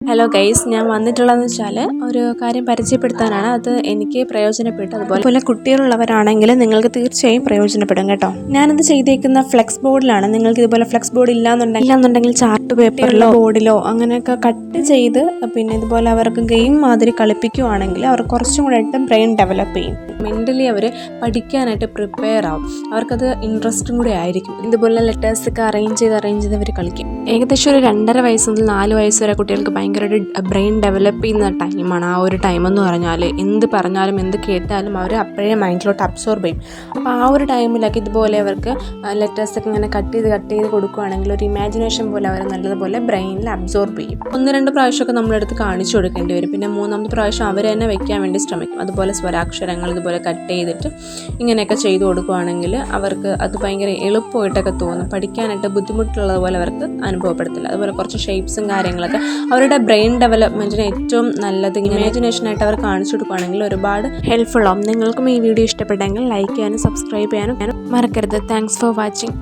Hello guys, ഞാൻ വന്നിട്ടുള്ളതെന്ന് വെച്ചാൽ ഒരു കാര്യം പരിചയപ്പെടുത്താനാണ്. അത് എനിക്ക് പ്രയോജനപ്പെട്ടു. അതുപോലെ കുട്ടികളുള്ളവരാണെങ്കിൽ നിങ്ങൾക്ക് തീർച്ചയായും പ്രയോജനപ്പെടും കേട്ടോ. ഞാനത് ചെയ്തേക്കുന്ന ഫ്ലെക്സ് ബോർഡിലാണ്. നിങ്ങൾക്ക് ഇതുപോലെ ഫ്ലെക്സ് ബോർഡ് ഇല്ലാന്നുണ്ടെങ്കിൽ ചാർട്ട് പേപ്പറിലോ ബോർഡിലോ അങ്ങനെയൊക്കെ കട്ട് ചെയ്ത് പിന്നെ ഇതുപോലെ അവർക്ക് ഗെയിം മാതിരി കളിപ്പിക്കുവാണെങ്കിൽ അവർ കുറച്ചും കൂടെ ബ്രെയിൻ ഡെവലപ്പ് ചെയ്യും. മെൻ്റലി അവർ പഠിക്കാനായിട്ട് പ്രിപ്പയർ ആവും. അവർക്കത് ഇൻട്രസ്റ്റും കൂടെ ആയിരിക്കും. ഇതുപോലെ ലെറ്റേഴ്സൊക്കെ അറേഞ്ച് ചെയ്ത് അവർ കളിക്കും. ഏകദേശം ഒരു 2.5 വയസ്സ് മുതൽ 4 വയസ്സ് വരെ കുട്ടികൾക്ക് ഭയങ്കരമായിട്ട് ബ്രെയിൻ ഡെവലപ്പ് ചെയ്യുന്ന ടൈമാണ്. ആ ഒരു ടൈമെന്ന് പറഞ്ഞാൽ എന്ത് പറഞ്ഞാലും എന്ത് കേട്ടാലും അവർ അപ്പോഴേ മൈൻഡിലോട്ട് അബ്സോർബ് ചെയ്യും. അപ്പോൾ ആ ഒരു ടൈമിലൊക്കെ ഇതുപോലെ അവർക്ക് ലെറ്റേഴ്സൊക്കെ ഇങ്ങനെ കട്ട് ചെയ്ത് കൊടുക്കുകയാണെങ്കിൽ ഒരു ഇമാജിനേഷൻ പോലെ അവർ നല്ലതുപോലെ ബ്രെയിനിൽ അബ്സോർബ് ചെയ്യും. 1-2 പ്രാവശ്യമൊക്കെ നമ്മളെടുത്ത് കാണിച്ചു കൊടുക്കേണ്ടി വരും. പിന്നെ 3-ാമത്തെ പ്രാവശ്യം അവർ തന്നെ വെക്കാൻ വേണ്ടി ശ്രമിക്കും. അതുപോലെ സ്വരാക്ഷരങ്ങൾ ഇതുപോലെ കട്ട് ചെയ്തിട്ട് ഇങ്ങനെയൊക്കെ ചെയ്തു കൊടുക്കുകയാണെങ്കിൽ അവർക്ക് അത് ഭയങ്കര എളുപ്പമായിട്ടൊക്കെ തോന്നും. പഠിക്കാനായിട്ട് ബുദ്ധിമുട്ടുള്ളതുപോലെ അവർക്ക് അനുഭവപ്പെടത്തില്ല. അതുപോലെ കുറച്ച് ഷേപ്സും കാര്യങ്ങളൊക്കെ അവരുടെ ബ്രെയിൻ ഡെവലപ്മെൻറ്റിന് ഏറ്റവും നല്ലത് ഇമാജിനേഷനായിട്ട് അവർ കാണിച്ചു കൊടുക്കുകയാണെങ്കിൽ ഒരുപാട് ഹെൽപ്ഫുൾ ആവും. നിങ്ങൾക്കും ഈ വീഡിയോ ഇഷ്ടപ്പെട്ടെങ്കിൽ ലൈക്ക് ചെയ്യാനും സബ്സ്ക്രൈബ് ചെയ്യാനും മറക്കരുത്. Thanks for watching.